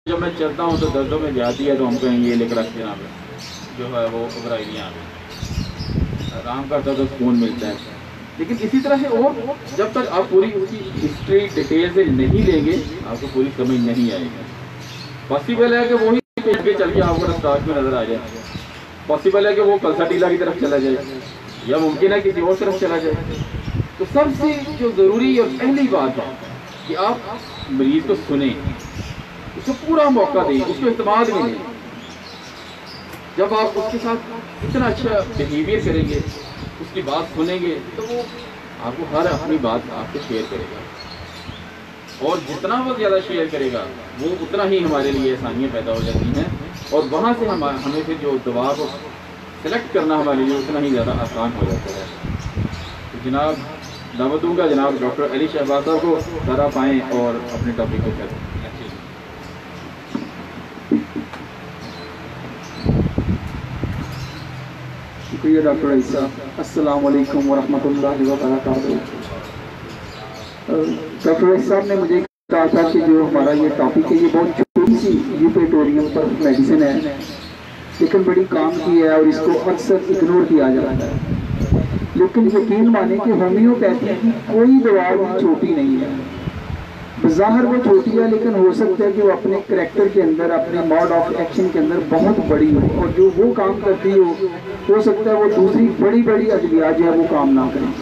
جب میں چلتا ہوں تو دردوں میں جاتی ہے تو ہم کہیں گے لکھ رکھ جناب جو ہے وہ ابراہیمی آ گئی، آرام کرتا تو سکون ملتا ہے. لیکن اسی طرح سے اور جب تک آپ پوری اس کی ہسٹری ڈیٹیل سے نہیں لیں گے آپ کو پوری سمجھ نہیں آئے گی. پاسبل ہے کہ وہی پیچ کے چل کے آپ کو رفتار میں نظر آ جائے، پاسبل ہے کہ وہ کلسا ٹیلا کی طرف چلا جائے، یا ممکن ہے کسی اور طرف چلا جائے. تو سب سے جو ضروری اور پہلی بات ہے کہ آپ مریض کو سنیں، اس کو پورا موقع دیں، اس کو اعتماد میں لیں. جب آپ اس کے ساتھ اتنا اچھا بیہیویئر کریں گے، اس کی بات سنیں گے، تو وہ آپ کو ہر اپنی بات آپ کو شیئر کرے گا، اور جتنا وہ زیادہ شیئر کرے گا وہ اتنا ہی ہمارے لیے آسانیاں پیدا ہو جاتی ہیں، اور وہاں سے ہمیں پھر جو دوا کو سلیکٹ کرنا ہمارے لیے اتنا ہی زیادہ آسان ہو جاتا ہے. تو جناب دعوت دوں گا جناب ڈاکٹر علی شہباز صاحب کو، سر آپ آئیں اور اپنے ٹاپک کو کریں. شکریہ ڈاکٹر علی صاحب. السلام علیکم ورحمۃ اللہ وبرکاتہ. ڈاکٹر علی صاحب نے مجھے کہا تھا کہ جو ہمارا یہ ٹاپک ہے یہ بہت چھوٹی سی یوپیٹوریم پر میڈیسن ہے، لیکن بڑی کام کی ہے اور اس کو اکثر اگنور کیا جاتا ہے. لیکن یقین مانیں کہ ہومیوپیتھی کی کوئی دوا بھی چھوٹی نہیں ہے. بظاہر وہ چھوٹی ہے لیکن ہو سکتا ہے کہ وہ اپنے کریکٹر کے اندر، اپنے موڈ آف ایکشن کے اندر بہت بڑی ہو، اور جو وہ کام کرتی ہو سکتا ہے وہ دوسری بڑی بڑی ادویات جو ہے وہ کام نہ کریں.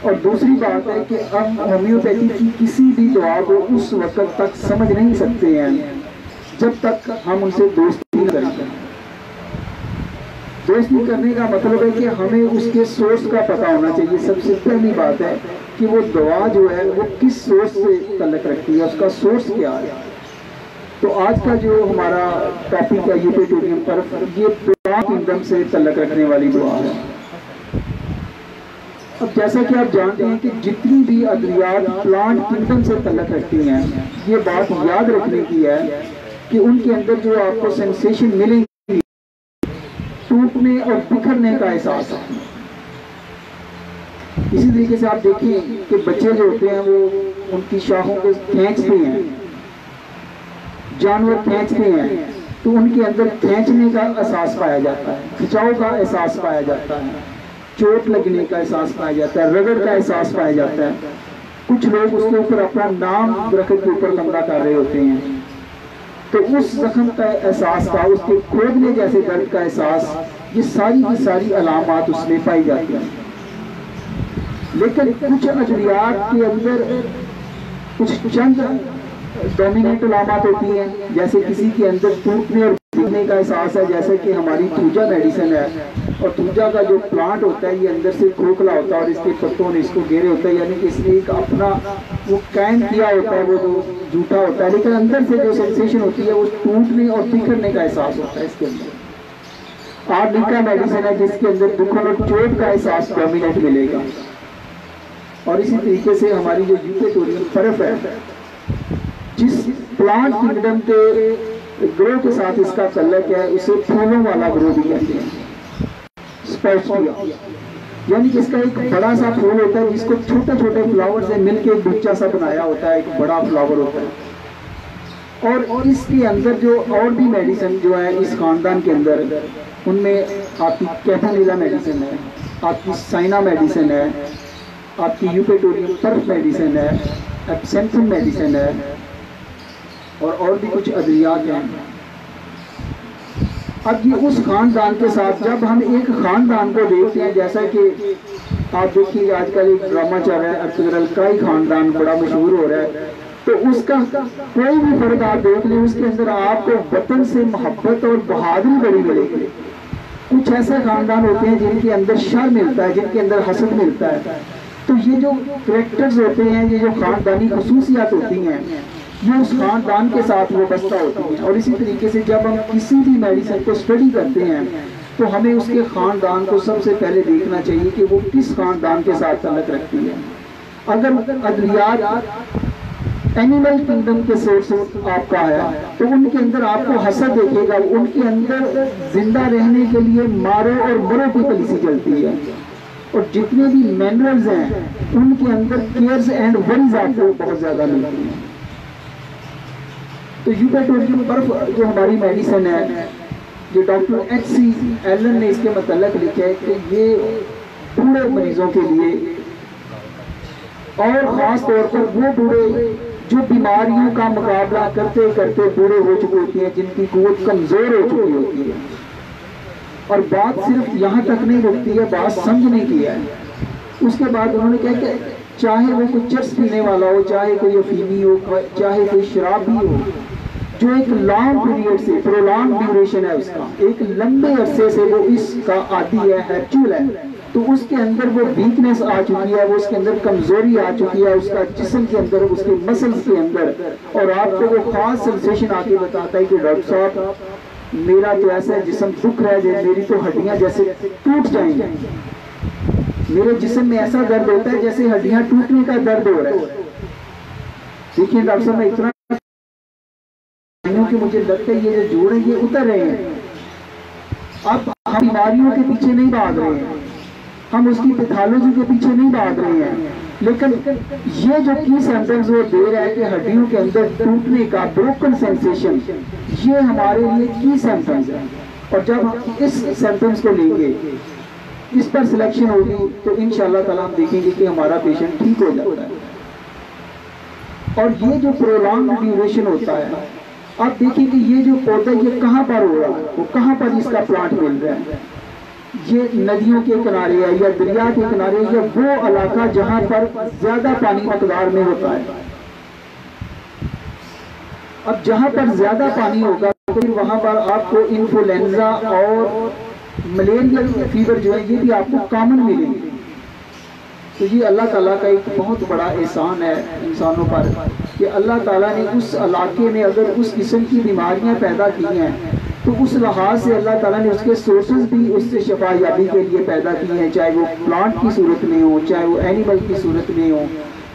اور دوسری بات ہے کہ ہم ہومیوپیتھی کی کسی بھی دوا کو اس وقت تک سمجھ نہیں سکتے ہیں جب تک ہم ان سے دوستی نہ کریں. دوستی کرنے کا مطلب ہے کہ ہمیں اس کے سورس کا پتہ ہونا چاہیے. سب سے پہلی بات ہے کہ وہ دوا جو ہے وہ کس سورس سے تعلق رکھتی ہے، اس کا سورس کیا ہے. تو آج کا جو ہمارا ٹاپک ہے یوپیٹوریم پر، یہ پلانٹ کنگڈم سے تعلق رکھنے والی دعا ہے. اب جیسا کہ آپ جانتے ہیں کہ جتنی بھی ادویات پلانٹ کنگڈم سے تعلق رکھتی ہیں، یہ بات یاد رکھنے کی ہے کہ ان کے اندر جو آپ کو سینسیشن ملیں گی، ٹوٹنے اور بکھرنے کا احساس ہے. اسی طریقے سے آپ دیکھیں کہ بچے جو ہوتے ہیں وہ ان کی شاخوں کو کھینچتے ہیں، جانور کھینچتے ہیں تو ان کے اندر کھینچنے کا احساس پایا جاتا ہے، کھچاؤ کا احساس پایا جاتا ہے، چوٹ لگنے کا احساس پایا جاتا ہے، رگڑ کا احساس پایا جاتا ہے. کچھ لوگ اس کے اوپر اپنا نام درخت کے اوپر لمبا کر رہے ہوتے ہیں تو اس زخم کا احساس کا، اس کے کھودنے جیسے درد کا احساس، یہ ساری کی ساری علامات اس میں پائی جاتی ہیں. لیکن کچھ ادویات کے اندر کچھ چند ڈومیننٹ علامات ہوتی ہیں، جیسے کسی کے اندر ٹوٹنے اور بکھرنے کا احساس ہے، جیسے کہ ہماری تھوجا میڈیسن ہے. اور تھوجا کا جو پلانٹ ہوتا ہے یہ اندر سے کھوکھلا ہوتا ہے اور اس کے پتوں نے اس کو گھیرے ہوتا ہے، یعنی کہ اس نے ایک اپنا وہ قائم کیا ہوتا ہے، وہ جو جھوٹا ہوتا ہے، لیکن اندر سے جو سینسیشن ہوتی ہے وہ ٹوٹنے اور بکھرنے کا احساس ہوتا ہے. اس کے اندر آرنیکا میڈیسن ہے جس کے اندر بکھر اور چوٹ کا احساس ڈومیننٹ ملے گا. اور اسی طریقے سے ہماری جو یوپیٹوریم پرف ہے، جس پلانٹ کنگڈم کے گروہ کے ساتھ اس کا تعلق ہے، اسے پھولوں والا گروہ بھی کہتے ہیں، اسپیشیا. یعنی کہ اس کا ایک بڑا سا پھول ہوتا ہے جس کو چھوٹے چھوٹے فلاور سے مل کے ایک بچہ سا بنایا ہوتا ہے، ایک بڑا فلاور ہوتا ہے. اور اس کے اندر جو اور بھی میڈیسن جو ہے اس خاندان کے اندر، ان میں آپ کی کیفانیلا میڈیسن ہے، آپ کی سائنا میڈیسن ہے، آپ کی یوپیٹوریم پرف میڈیسن ہے، ایپسینتھم میڈیسن ہے، اور بھی کچھ ادویات ہیں. اب یہ اس خاندان کے ساتھ جب ہم ایک خاندان کو دیکھتے ہیں، جیسا کہ آپ دیکھیے آج کل ایک ڈرامہ چل رہا ہے ارطغرل کائی خاندان، بڑا مشہور ہو رہا ہے، تو اس کا کوئی بھی فرد آپ دیکھ لیں، اس کے اندر آپ کو وطن سے محبت اور بہادری بڑی ملے گی. کچھ ایسے خاندان ہوتے ہیں جن کے اندر شر ملتا ہے، جن کے اندر حسد ملتا ہے. تو یہ جو کریکٹرز ہوتے ہیں، یہ جو خاندانی خصوصیات ہوتی ہیں، یہ اس خاندان کے ساتھ وابستہ ہوتی ہیں. اور اسی طریقے سے جب ہم کسی بھی میڈیسن کو اسٹڈی کرتے ہیں تو ہمیں اس کے خاندان کو سب سے پہلے دیکھنا چاہیے کہ وہ کس خاندان کے ساتھ تعلق رکھتی ہے. اگر ادویات اینیمل کنگڈم کے سورس آپ کا ہے تو ان کے اندر آپ کو حسد دیکھے گا، ان کے اندر زندہ رہنے کے لیے مارو اور مرو کی پالیسی چلتی ہے. اور جتنے بھی منرلز ہیں ان کے اندر کیئرز اینڈ ورز آپ کو بہت زیادہ ملتی ہیں. تو یوپیٹوریم برف جو ہماری میڈیسن ہے، جو ڈاکٹر H.C. ایلن نے اس کے متعلق لکھا ہے کہ یہ بوڑھے مریضوں کے لیے، اور خاص طور پر وہ بوڑھے جو بیماریوں کا مقابلہ کرتے کرتے بوڑھے ہو چکے ہوتی ہیں، جن کی قوت کمزور ہو چکی ہوتی ہے، اور بات صرف یہاں تک نہیں رکتی ہے، بات سمجھنے کی ہے۔ اس کے بعد انہوں نے کہا کہ چاہے وہ کوئی چرس پینے والا ہو، چاہے کوئی افیمی ہو، چاہے کوئی شرابی ہو، جو ایک لانگ پیریڈ سے، پرولانگ ڈیوریشن ہے اس کا، ایک لمبے عرصے سے وہ اس کا عادی ہے، ہیبچول ہے، تو اس کے اندر وہ ویکنس آ چکی ہے، وہ اس کے اندر کمزوری آ چکی ہے، اس کا جسم کے اندر، اس کے مسلز کے اندر، اور آپ کو وہ خاص سینسیشن آ کے بتاتا ہے کہ ڈاکٹر صاحب میرا تو ایسا جسم دکھ رہا ہے، میری تو ہڈیاں جیسے ٹوٹ جائیں گی، میرے جسم میں ایسا درد ہوتا ہے جیسے ہڈیاں ٹوٹنے کا درد ہو رہا ہے۔ دیکھیں ڈاکٹر صاحب میں اتنا کہ مجھے لگتا ہے یہ جو جوڑ ہیں یہ اتر رہے ہیں۔ اب ہم بیماریوں کے پیچھے نہیں بھاگ رہے ہیں، ہم اس کی پیتھالوجی کے پیچھے نہیں بھاگ رہے ہیں، لیکن یہ جو کی سیمپٹمز وہ دے رہا ہے کہ ہڈیوں کے اندر ٹوٹنے کا بروکن سینسیشن، یہ ہمارے لیے کی سیمپٹمز ہیں، اور جب ہم اس سیمپٹمز کو لیں گے، اس پر سلیکشن ہوگی، تو انشاءاللہ تعالیٰ ہم دیکھیں گے کہ ہمارا پیشنٹ ٹھیک ہو جاتا ہے۔ اور یہ جو پرولانگ ڈیوریشن ہوتا ہے، آپ دیکھیں کہ یہ جو پودا یہ کہاں پر ہو رہا ہے، وہ کہاں پر اس کا پلانٹ مل رہا ہے، یہ ندیوں کے کنارے ہے، یا دریا کے کنارے، یا وہ علاقہ جہاں پر زیادہ پانی مقدار میں ہوتا ہے۔ اب جہاں پر زیادہ پانی ہوگا تو پھر وہاں پر آپ کو انفلوئنزا اور ملیریا فیور جو ہے یہ بھی آپ کو کامن ملیں گے۔ تو یہ اللہ تعالیٰ کا ایک بہت بڑا احسان ہے انسانوں پر کہ اللہ تعالیٰ نے اس علاقے میں اگر اس قسم کی بیماریاں پیدا کی ہیں تو اس لحاظ سے اللہ تعالیٰ نے اس کے سورسز بھی اس سے شفا یابی کے لیے پیدا کی ہیں، چاہے وہ پلانٹ کی صورت میں ہو، چاہے وہ اینیمل کی صورت میں ہو،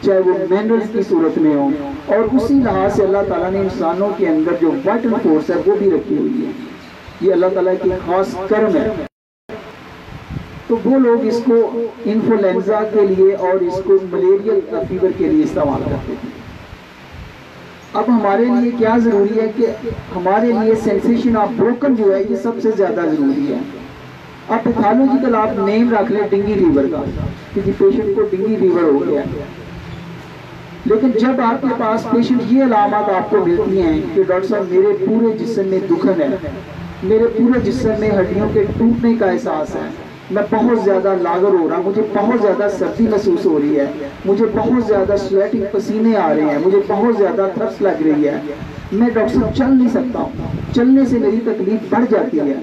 چاہے وہ منرلز کی صورت میں ہو، اور اسی لحاظ سے اللہ تعالیٰ نے انسانوں کے اندر جو وائٹل فورس ہے وہ بھی رکھی ہوئی ہے۔ یہ اللہ تعالیٰ کی خاص کرم ہے۔ تو وہ لوگ اس کو انفلوئنزا کے لیے اور اس کو ملیریل فیور کے لیے استعمال کرتے تھے۔ اب ہمارے لیے کیا ضروری ہے کہ ہمارے لیے سینسیشن آف بروکن جو ہے یہ سب سے زیادہ ضروری ہے۔ اب پیتھالوجیکل آپ نیم رکھ لیں ڈنگی ریور کا کہ جی پیشنٹ کو ڈنگی ریور ہو گیا، لیکن جب آپ کے پاس پیشنٹ یہ علامات آپ کو ملتی ہیں کہ ڈاکٹر صاحب میرے پورے جسم میں دکھن ہے، میرے پورے جسم میں ہڈیوں کے ٹوٹنے کا احساس ہے، میں بہت زیادہ لاغر ہو رہا ہوں، مجھے بہت زیادہ سردی محسوس ہو رہی ہے، مجھے بہت زیادہ سویٹنگ پسینے آ رہے ہیں، مجھے بہت زیادہ ترس لگ رہی ہے، میں ڈاکٹر صاحب چل نہیں سکتا ہوں، چلنے سے میری تکلیف بڑھ جاتی ہے،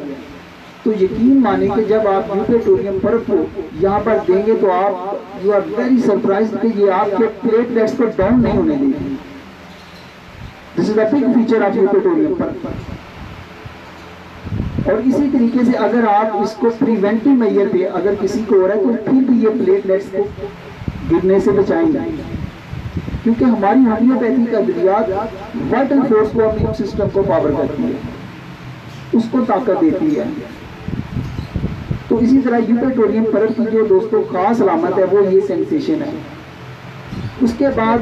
تو یقین مانیں کہ جب آپ یوپیٹوریم برف کو یہاں پر دیں گے تو آپ یو آر ویری سرپرائزڈ کہ یہ آپ کے پلیٹلیٹس کو ڈاؤن نہیں ہونے دے گی۔ دس از اے بگ فیچر آف یوپیٹوریم برف۔ اور اسی طریقے سے اگر آپ اس کو پریونٹیو میئر پہ اگر کسی کو ہو رہا ہے تو پھر بھی یہ پلیٹلیٹس کو گرنے سے بچائیں گے، کیونکہ ہماری ہومیوپیتھی کا ادویات وائٹل فورس کو، امیون سسٹم کو پاور کرتی ہے، اس کو طاقت دیتی ہے۔ تو اسی طرح یوپیٹوریم برف کی جو دوستوں خاص علامت ہے وہ یہ سینسیشن ہے۔ اس کے بعد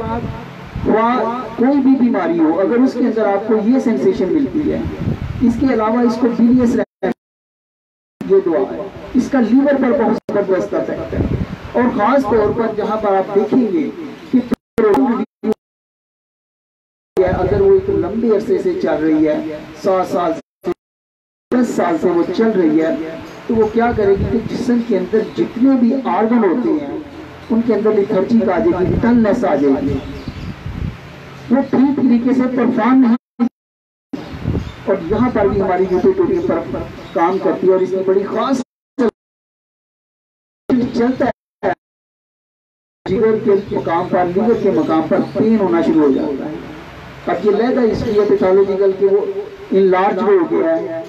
کوئی بھی بیماری ہو اگر اس کے اندر آپ کو یہ سینسیشن ملتی ہے، اس کے علاوہ اس کو بلیس یہ دعا ہے، اس کا لیور پر بہت زبردست افیکٹ ہے، اور خاص طور پر جہاں پر آپ دیکھیں گے کہ اگر وہ ایک لمبے عرصے سے چل رہی ہے، 7 سال 10 سال سے وہ چل رہی ہے، تو وہ کیا کرے گی کہ جسم کے اندر جتنے بھی آرگن ہوتے ہیں ان کے اندر لیتھرجی آ جائے گی، ڈلنس آ جائے گی، وہ ٹھیک طریقے سے پرفارم نہیں، اور یہاں پر بھی ہماری یوپیٹوریم برف کام کرتی ہے، اور اس کی بڑی خاص چلتا ہے جگر کے مقام پر، لیور کے مقام پر پین ہونا شروع ہو جاتا ہے۔ اب یہ لہذا اس لیے پیتھالوجیکل کہ وہ انلارج ہو گیا ہے،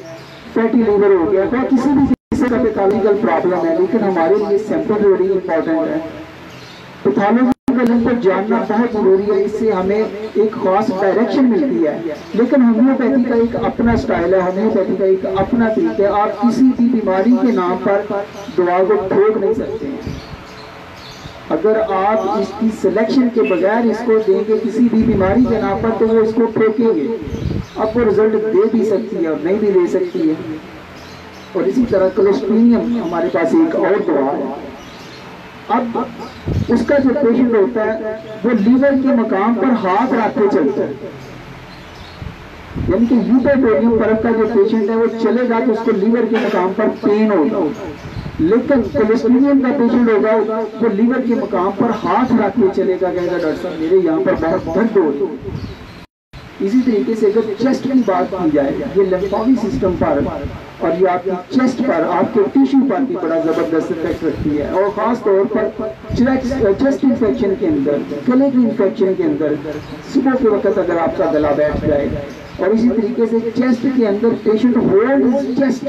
فیٹی لیور ہو گیا ہے، کسی بھی قسم کا پیتھالوجیکل پرابلم ہے، لیکن ہمارے لیے سیمپل بڑی امپورٹنٹ ہے۔ پیتھالوجیکل ان کو جاننا بہت ضروری ہے، اس سے ہمیں ایک خاص ڈائریکشن ملتی ہے، لیکن ہومیوپیتھی کا ایک اپنا سٹائل ہے، ہومیوپیتھی کا ایک اپنا طریقہ ہے، آپ کسی بھی بیماری کے نام پر دعا کو ٹھوک نہیں سکتے ہیں۔ اگر آپ اس کی سلیکشن کے بغیر اس کو دیں گے کسی بھی بیماری کے نام پر تو وہ اس کو ٹھوکیں گے. اب وہ رزلٹ دے بھی سکتی ہے اور نہیں بھی دے سکتی ہے. اور اسی طرح کلوسٹرینیم ہمارے پاس ایک اور دوا ہے. اب اس کا جو پیشنٹ ہوتا ہے وہ لیور کے مقام پر ہاتھ رکھ کے چلتا ہے. یعنی کہ یوپیٹوریم پرب کا جو پیشنٹ ہے وہ چلے گا تو اس کو لیور کے مقام پر پین ہوگا. لیکن کلوسٹرینیم کا پیشنٹ ہوگا وہ لیور کے مقام پر ہاتھ رکھ کے چلے گا, کہے گا ڈاکٹر صاحب میرے یہاں پر بہت درد ہو رہی ہے. اسی طریقے سے اگر چیسٹ کی بات کی جائے, یہ لمفاوی سسٹم پر اور یہ آپ کی چیسٹ پر, آپ کے ٹیشو پر بھی بڑا زبردست افیکٹ رکھتی ہے. اور خاص طور پر چیسٹ انفیکشن کے اندر, گلے کی انفیکشن کے اندر صبح کے وقت اگر آپ کا گلا بیٹھ جائے, اور اسی طریقے سے چیسٹ کے اندر پیشنٹ ہولڈ چیسٹ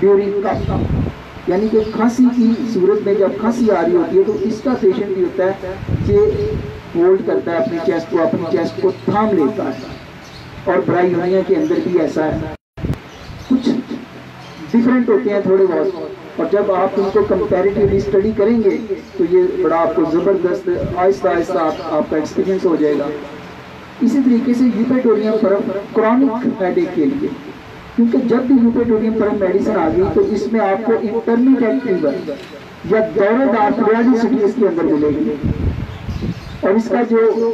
ڈیورنگ کف, یعنی کہ کھانسی کی صورت میں جب کھانسی آ رہی ہوتی ہے تو اس کا پیشنٹ بھی ہوتا ہے کہ ہولڈ کرتا ہے اپنی چیسٹ کو تھام لیتا ہے. اور برائیونیا کے اندر بھی ایسا ہے, کچھ ڈیفرنٹ ہوتے ہیں تھوڑے بہت, اور جب آپ ان کو کمپیریٹیولی اسٹڈی کریں گے تو یہ بڑا آپ کو زبردست آہستہ آہستہ آپ کا ایکسپیرینس ہو جائے گا. اسی طریقے سے یوپیٹوریم پرب کرونک ہیڈ ایک کے لیے, کیونکہ جب بھی یوپیٹوریم پرب میڈیسن آ گئی تو اس میں آپ کو انٹرمیڈیٹ فیور یا دورے دار پیریاڈیسٹی اس کے اندر ملے گی. اور اس کا جو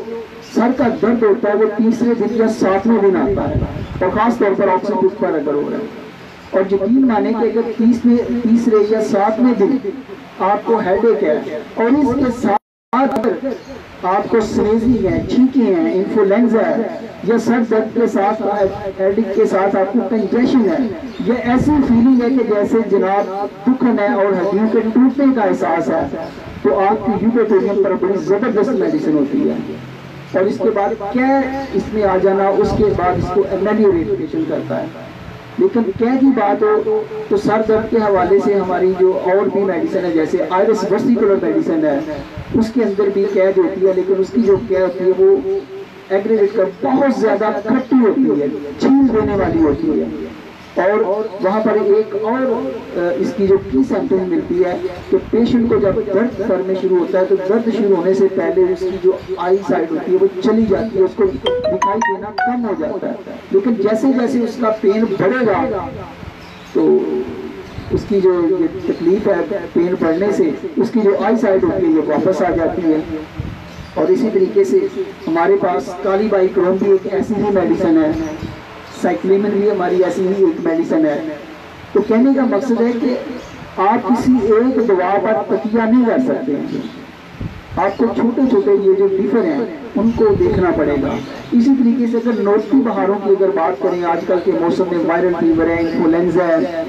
سر کا درد ہوتا ہے وہ تیسرے دن یا 7ویں دن آتا ہے, اور خاص طور پر آکسیجن پر اگر ہو رہا ہے. اور یقین مانے کہ اگر تیسرے یا 7ویں دن آپ کو ہیڈ ایک ہے اور اس کے ساتھ آپ کو سنیزنگ ہے, چھینکیں ہیں, انفلوئنزا ہے, یا سر درد کے ساتھ ہیڈ ایک کے ساتھ آپ کو کنجیشن ہے, یہ ایسی فیلنگ ہے کہ جیسے جناب دکھن ہے اور ہڈیوں کے ٹوٹنے کا احساس ہے, تو آپ کی یوپیٹوریم پر بڑی زبردست میڈیسن ہوتی ہے. اور اس کے بعد کیا اس میں آ جانا, اس کے بعد اس کو ایمیلیوریشن کرتا ہے. لیکن کیا کی بات ہو تو سر درد کے حوالے سے ہماری جو اور بھی میڈیسن ہے جیسے آئرس ویسیکولر میڈیسن ہے, اس کے اندر بھی قید ہوتی ہے, لیکن اس کی جو قید ہوتی ہے وہ ایگریویٹ کر بہت زیادہ کھٹی ہوتی ہے, چھین دینے والی ہوتی ہے. اور وہاں پر ایک اور اس کی جو کی سمپٹم ملتی ہے کہ پیشنٹ کو جب درد سر میں شروع ہوتا ہے تو درد شروع ہونے سے پہلے اس کی جو آئی سائڈ ہوتی ہے وہ چلی جاتی ہے, اس کو دکھائی دینا کم ہو جاتا ہے. لیکن جیسے جیسے اس کا پین بڑھے گا تو اس کی جو تکلیف ہے پین بڑھنے سے اس کی جو آئی سائڈ ہوتی ہے یہ واپس آ جاتی ہے. اور اسی طریقے سے ہمارے پاس کالی بائی کروم بھی ایک ایسی ہی میڈیسن ہے, سائکلیمن بھی ہماری ایسی ہی ایک میڈیسن ہے. تو کہنے کا مقصد ہے کہ آپ کسی ایک دوا پر تکیہ نہیں کر سکتے ہیں, آپ کو چھوٹے چھوٹے یہ جو ڈیفر ہیں ان کو دیکھنا پڑے گا. اسی طریقے سے اگر نوٹی بہاروں کی اگر بات کریں, آج کل کے موسم میں وائرل فیور ہے, انفلوئنزا ہے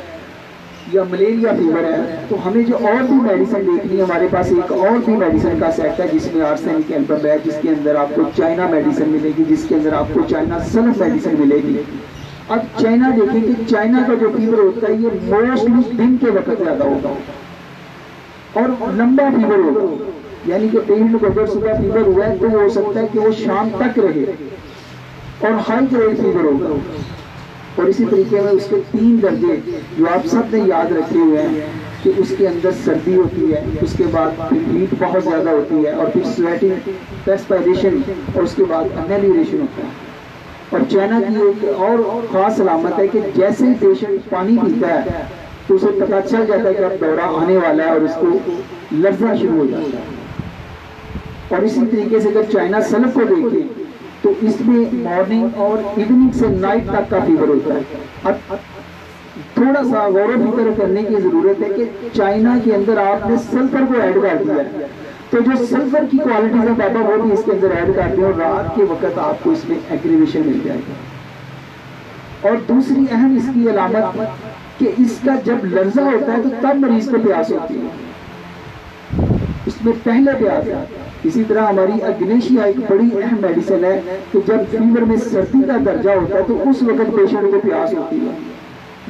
یا ملیریا فیور ہے, تو ہمیں جو اور بھی میڈیسن دیکھنی ہے, ہمارے پاس ایک اور بھی میڈیسن کا سیٹ ہے جس میں آرسینک البم ہے, جس کے اندر آپ کو چائنا میڈیسن ملے گی, جس کے اندر آپ کو چائنا سلف میڈیسن ملے گی. اب چائنا دیکھیں کہ چائنا کا جو فیور ہوتا ہے یہ موسٹلی دن کے وقت زیادہ ہوگا اور لمبا فیور ہوگا, یعنی کہ پیشنٹ کو اگر صبح فیور ہوا ہے تو ہو سکتا ہے کہ وہ شام تک رہے, اور ہائی گریڈ فیور ہوگا. اور اسی طریقے میں اس کے 3 درجے جو آپ سب نے یاد رکھے ہوئے ہیں کہ اس کے اندر سردی ہوتی ہے, اس کے بعد ہیٹ بہت زیادہ ہوتی ہے, اور پھر سویٹنگ, ریسپائریشن, اور اس کے بعد انہیلیشن ہوتا ہے. اور چائنا کی ایک اور خاص علامت ہے کہ جیسے ہی پیشنٹ پانی پیتا ہے تو اسے پتہ چل جاتا ہے کہ اب دورہ آنے والا ہے اور اس کو لرزنا شروع ہو جاتا ہے. اور اسی طریقے سے اگر چائنا سلف کو دیکھیں تو اس میں مارننگ اور ایوننگ سے نائٹ تک کا فیور ہوتا ہے. اب تھوڑا سا غور و فکر کرنے کی ضرورت ہے کہ چائنا کے اندر آپ نے سلفر کو ایڈ کر دیا ہے, تو جو سلفر کی کوالٹیز ہیں بابا وہ بھی اس کے اندر ایڈ کر دیں, اور رات کے وقت آپ کو اس میں ایگریویشن مل جائے گا. اور دوسری اہم اس کی علامت کہ اس کا جب لرزہ ہوتا ہے تو تب مریض کو پیاس ہوتی ہے, اس میں پہلے پیاس ہے. اسی طرح ہماری اگنیشیا ایک بڑی اہم میڈیسن ہے کہ جب فیور میں سردی کا درجہ ہوتا ہے تو اس وقت پیشنٹ کو پیاس ہوتی ہے.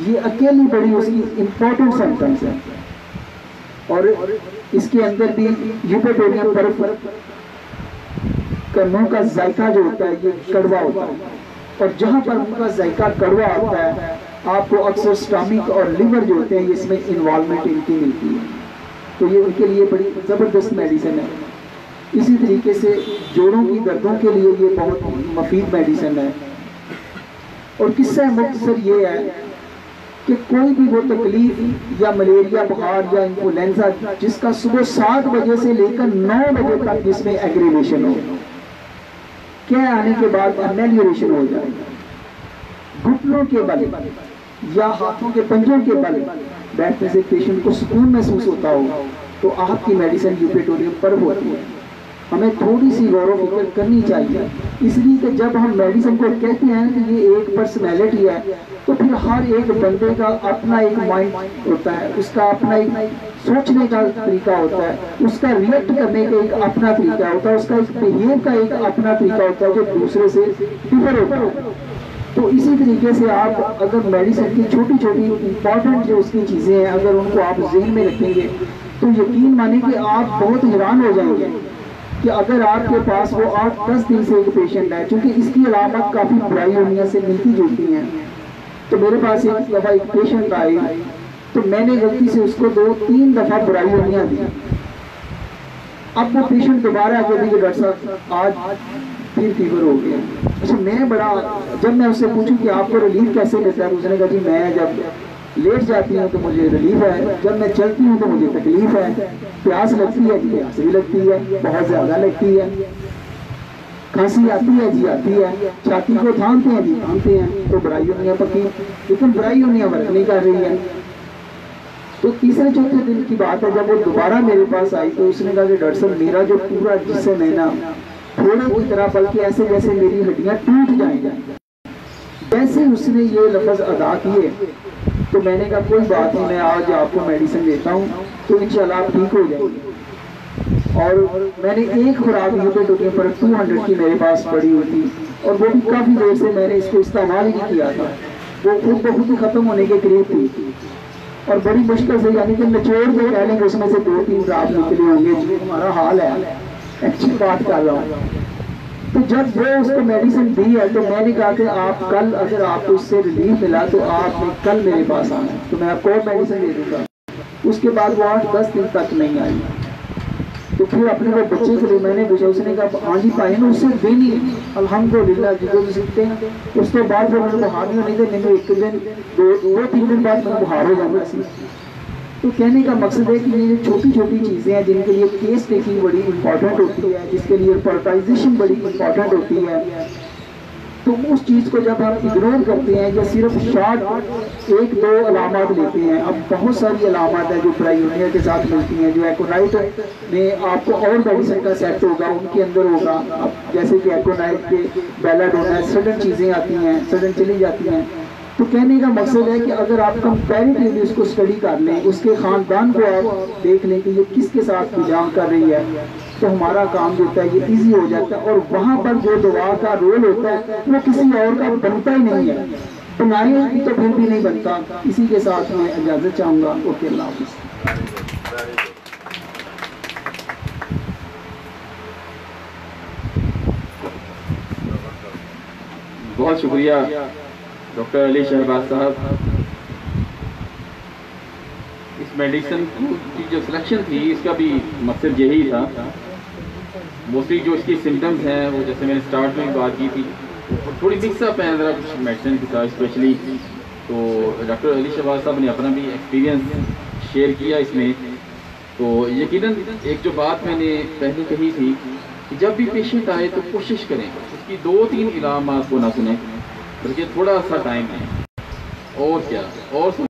یہ اکیلی بڑی اس کی امپورٹنٹ سمپٹمس ہیں. اور اس کے اندر بھی یوپیٹوریم پرب کا منہ کا ذائقہ جو ہوتا ہے یہ کڑوا ہوتا ہے, اور جہاں پر منہ کا ذائقہ کڑوا ہوتا ہے آپ کو اکثر سٹامک اور لیور جو ہوتے ہیں اس میں انوالومنٹ ان کی ملتی ہے. تو یہ ان کے لیے بڑی زبردست میڈیسن ہے. اسی طریقے سے جوڑوں کی دردوں کے لیے یہ بہت مفید میڈیسن ہے. اور قصہ مختصر یہ ہے کہ کوئی بھی وہ تکلیف یا ملیریا بخار یا انفلوئنزا جس کا صبح 7 بجے سے لے کر 9 بجے تک جس میں ایگریویشن ہو، کیا آنے کے بعد امیلیوریشن ہو جائے، گھٹنوں کے بل یا ہاتھوں کے پنجوں کے بل بیٹھنے سے پیشنٹ کو سکون محسوس ہوتا ہو، تو آپ کی میڈیسن یوپیٹوریم پر ہوتی ہے. ہمیں تھوڑی سی غور و فکر کرنی چاہیے، اس لیے کہ جب ہم میڈیسن کو کہتے ہیں کہ یہ ایک پرسنالٹی ہے، تو پھر ہر ایک بندے کا اپنا ایک مائنڈ ہوتا ہے، اس کا اپنا ایک سوچنے کا طریقہ ہوتا ہے، اس کا ریئیکٹ کرنے کا ایک اپنا طریقہ ہوتا ہے، اس کا ایک بہیو کا ایک اپنا طریقہ ہوتا ہے جو دوسرے سے ڈفر ہوتا ہے. تو اسی طریقے سے آپ اگر میڈیسن کی چھوٹی چھوٹی امپورٹنٹ جو اس کی چیزیں ہیں اگر ان کو آپ ذہن میں رکھیں گے تو یقین مانیں کہ آپ بہت حیران ہو جائیں گے کہ اگر آپ کے پاس وہ 8-10 دن سے ایک پیشنٹ ہے، چونکہ اس کی علامات کافی برائیونیا سے ملتی جلتی ہیں. تو میرے پاس ایک دفعہ ایک پیشنٹ آئی تو میں نے غلطی سے اس کو 2-3 دفعہ برائیونیا دی. اب وہ پیشنٹ دوبارہ آ کے ڈاکٹر صاحب آج پھر فیور ہو گیا. اچھا میں بڑا جب میں اس سے پوچھوں کہ آپ کو ریلیف کیسے لیتا ہے، اس نے کہا جی میں جب لیٹ جاتی ہوں تو مجھے ریلیف ہے، جب میں چلتی ہوں تو مجھے تکلیف ہے، پیاس لگتی ہے جی پیاس بھی لگتی ہے، بہت زیادہ لگتی ہے، کھانسی آتی ہے جی آتی ہے، چھاتی کو تھامتے ہیں جی تھامتے ہیں. تو برائیونیا پکی، لیکن برائیونیا ورک نہیں کر رہی ہے. تو تیسرے چوتھے دن کی بات ہے جب وہ دوبارہ میرے پاس آئی تو اس نے کہا کہ ڈاکٹر صاحب میرا جو پورا جسم ہے نا تھوڑے کی طرح بلکہ ایسے جیسے میری ہڈیاں ٹوٹ جائیں. جیسے اس نے یہ لفظ ادا کیے تو میں نے کہا کوئی بات نہیں، میں آج آپ کو میڈیسن دیتا ہوں تو انشاءاللہ آپ ٹھیک ہو جائیں گے. اور میں نے ایک خوراک یوپیٹوریم پر 200 کی میرے پاس پڑی ہوئی تھی اور وہ بھی کافی دیر سے میں نے اس کو استعمال ہی کیا تھا، وہ خود بخود ہی ختم ہونے کے قریب تھی. اور بڑی مشکل سے یعنی کہ نچوڑ کے کہہ لیں گے اس میں سے 2-3 ڈراپ نکلے ہوں گے. جو ہمارا حال ہے ایکچولی بات کر رہا ہوں. تو جب وہ اس کو میڈیسن دی ہے تو میں نے کہا کہ آپ کل اگر آپ کو اس سے ریلیف ملا تو آپ نے کل میرے پاس آنا تو میں آپ کو میڈیسن دے دوں گا. اس کے بعد وہ 8-10 دن تک نہیں آئی. تو پھر اپنے وہ بچے کے لیے میں نے پوچھا، اس نے کہا ہاں جی پائے نا اس سے دینی الحمدللہ جو سیکھتے ہیں. اس کے بعد پھر مجھے بخار نہیں تھے، میں 1 دن 2-3 دن بعد میں بخار ہو جانا سی. تو کہنے کا مقصد ہے کہ یہ چھوٹی چھوٹی چیزیں ہیں جن کے لیے کیس ٹیکنگ بڑی امپورٹنٹ ہوتی ہے، جس کے لیے پرٹائزیشن بڑی امپورٹنٹ ہوتی ہے. تو اس چیز کو جب ہم اگنور کرتے ہیں یا صرف شارٹ 1-2 علامات لیتے ہیں، اب بہت ساری علامات ہیں جو برائیونیا کے ساتھ ملتی ہیں، جو ایکونائٹ میں آپ کو اور میڈیسن کا سیٹ ہوگا ان کے اندر ہوگا. اب جیسے کہ ایکونائٹ کے بیلاڈونا سڈن چیزیں آتی ہیں، سڈن چلی جاتی ہیں. تو کہنے کا مقصد ہے کہ اگر آپ کمپیریٹیولی اس کو اسٹڈی کر لیں، اس کے خاندان کو آپ دیکھ لیں کہ یہ کس کے ساتھ انجام کر رہی ہے، تو ہمارا کام جو ہوتا ہے یہ ایزی ہو جاتا ہے. اور وہاں پر جو دوا کا رول ہوتا ہے وہ کسی اور کا بنتا ہی نہیں ہے، بنائے بھی تو پھر بھی نہیں بنتا. اسی کے ساتھ میں اجازت چاہوں گا. اوکے، اللہ حافظ. بہت شکریہ ڈاکٹر علی شہباز صاحب. اس میڈیسن کی جو سلیکشن تھی اس کا بھی مقصد یہی تھا. موسٹلی جو اس کی سمٹمز ہیں وہ جیسے میں نے اسٹارٹ میں بات کی تھی تھوڑی مکس اپ ہیں ذرا کچھ میڈیسن کے ساتھ اسپیشلی. تو ڈاکٹر علی شہباز صاحب نے اپنا بھی ایکسپیرینس شیئر کیا اس میں. تو یقیناً ایک جو بات میں نے پہلے کہی تھی کہ جب بھی پیشنٹ آئے تو کوشش کریں اس کی 2-3 علامات کو نہ سنیں بلکہ تھوڑا سا ٹائم ہے. اور کیا اور